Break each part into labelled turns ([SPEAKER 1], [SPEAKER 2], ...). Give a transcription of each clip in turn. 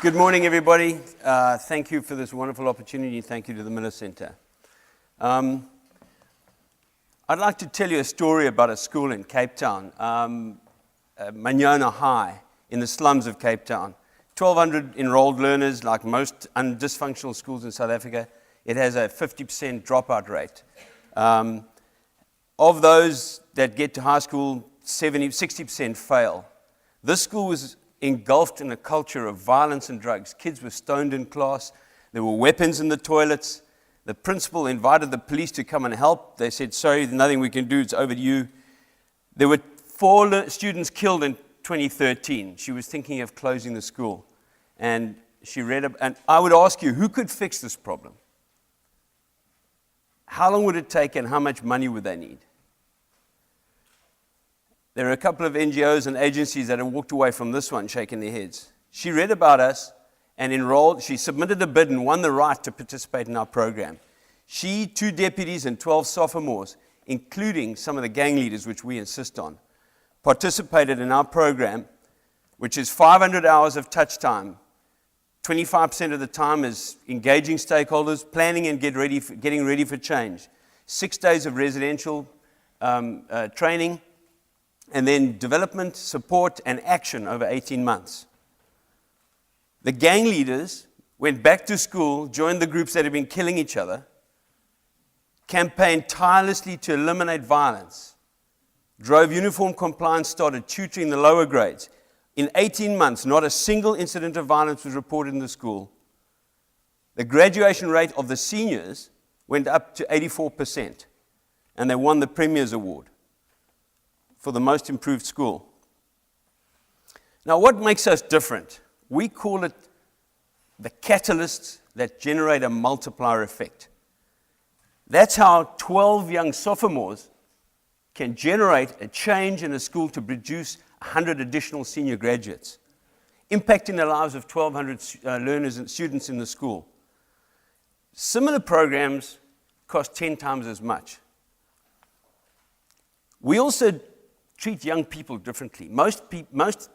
[SPEAKER 1] Good morning, everybody. Thank you for this wonderful opportunity. Thank you to the Miller Center. I'd like to tell you a story about a school in Cape Town, Manyano High, in the slums of Cape Town. 1,200 enrolled learners, like most dysfunctional schools in South Africa. It has a 50% dropout rate. Of those that get to high school, 60% fail. This school was engulfed in a culture of violence and drugs. Kids were stoned in class. There were weapons in the toilets. The principal invited the police to come and help. They said, sorry, nothing we can do, it's over to you. There were 4 students killed in 2013. She was thinking of closing the school. And she read, and I would ask you, who could fix this problem? How long would it take and how much money would they need? There are a couple of NGOs and agencies that have walked away from this one shaking their heads. She read about us and enrolled. She submitted a bid and won the right to participate in our program. She, 2 deputies, and 12 sophomores, including some of the gang leaders, which we insist on, participated in our program, which is 500 hours of touch time. 25% of the time is engaging stakeholders, planning and getting ready for change. 6 days of residential training, and then development, support, and action over 18 months. The gang leaders went back to school, joined the groups that had been killing each other, campaigned tirelessly to eliminate violence, drove uniform compliance, started tutoring the lower grades. In 18 months, not a single incident of violence was reported in the school. The graduation rate of the seniors went up to 84%, and they won the Premier's Award for the most improved school. Now, what makes us different? We call it the catalysts that generate a multiplier effect. That's how 12 young sophomores can generate a change in a school to produce 100 additional senior graduates, impacting the lives of 1,200 learners and students in the school. Similar programs cost 10 times as much. We also treat young people differently. Most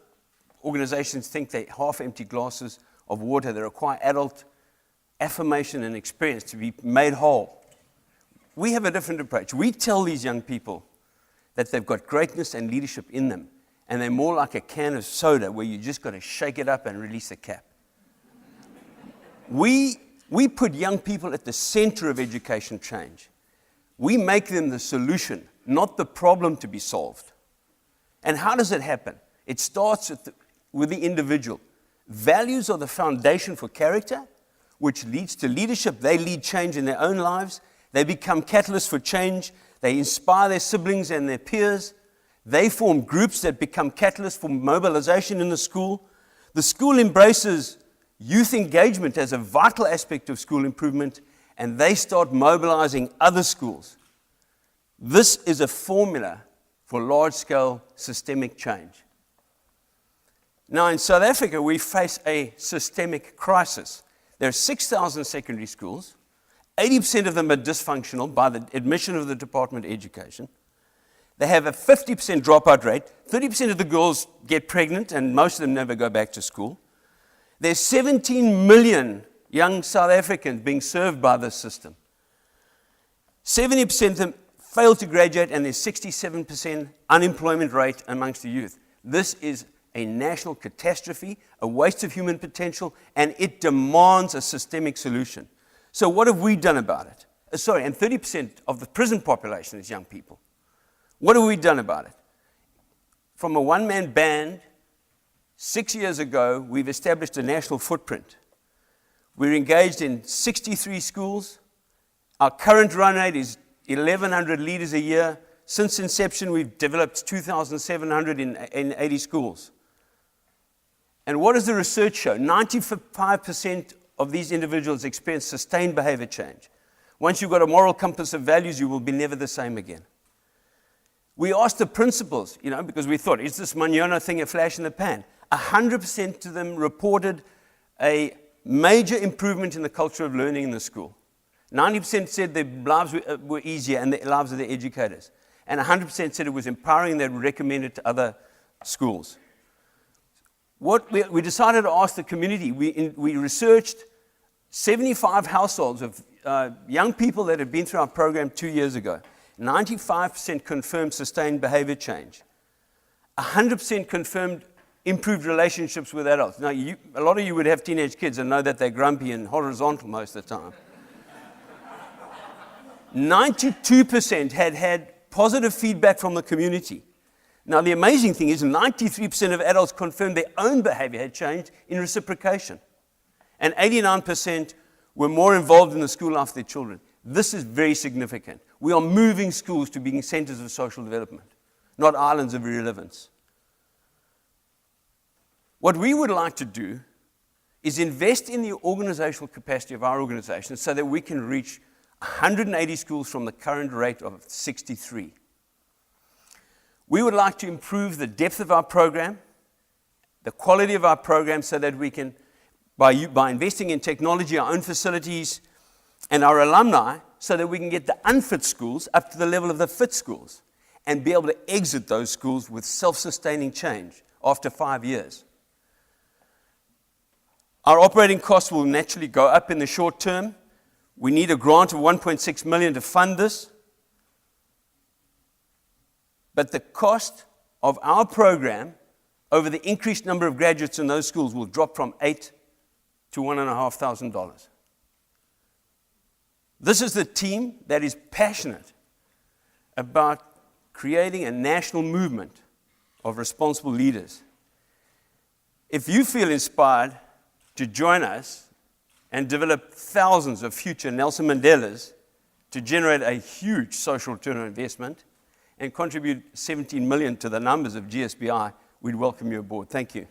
[SPEAKER 1] organizations think they're half-empty glasses of water that require adult affirmation and experience to be made whole. We have a different approach. We tell these young people that they've got greatness and leadership in them, and they're more like a can of soda where you just got to shake it up and release the cap. We put young people at the center of education change. We make them the solution, not the problem to be solved. And how does it happen? It starts with the individual. Values are the foundation for character, which leads to leadership. They lead change in their own lives. They become catalysts for change. They inspire their siblings and their peers. They form groups that become catalysts for mobilization in the school. The school embraces youth engagement as a vital aspect of school improvement, and they start mobilizing other schools. This is a formula for large-scale systemic change. Now, in South Africa, we face a systemic crisis. There are 6,000 secondary schools. 80% of them are dysfunctional by the admission of the Department of Education. They have a 50% dropout rate. 30% of the girls get pregnant, and most of them never go back to school. There's 17 million young South Africans being served by this system. 70% of them fail to graduate, and there's 67% unemployment rate amongst the youth. This is a national catastrophe, a waste of human potential, and it demands a systemic solution. So what have we done about it? And 30% of the prison population is young people. What have we done about it? From a one-man band, 6 years ago, we've established a national footprint. We're engaged in 63 schools. Our current run rate is 1,100 leaders a year. Since inception, we've developed 2,700 in 80 schools. And what does the research show? 95% of these individuals experience sustained behavior change. Once you've got a moral compass of values, you will be never the same again. We asked the principals, because we thought, is this Manyano thing a flash in the pan? 100% of them reported a major improvement in the culture of learning in the school. 90% said their lives were easier and the lives of their educators. And 100% said it was empowering and they would recommend it to other schools. we decided to ask the community. We researched 75 households of young people that had been through our program 2 years ago. 95% confirmed sustained behavior change. 100% confirmed improved relationships with adults. Now, a lot of you would have teenage kids and know that they're grumpy and horizontal most of the time. 92% had positive feedback from the community. Now, the amazing thing is 93% of adults confirmed their own behavior had changed in reciprocation. And 89% were more involved in the school life of their children. This is very significant. We are moving schools to being centers of social development, not islands of irrelevance. What we would like to do is invest in the organizational capacity of our organization so that we can reach 180 schools from the current rate of 63. We would like to improve the depth of our program, the quality of our program, so that we can, by investing in technology, our own facilities, and our alumni, so that we can get the unfit schools up to the level of the fit schools and be able to exit those schools with self-sustaining change after 5 years. Our operating costs will naturally go up in the short term. We need a grant of $1.6 million to fund this. But the cost of our program over the increased number of graduates in those schools will drop from $8,000 to $1,500. This is the team that is passionate about creating a national movement of responsible leaders. If you feel inspired to join us and develop thousands of future Nelson Mandelas to generate a huge social return on investment and contribute $17 million to the numbers of GSBI, we'd welcome you aboard. Thank you.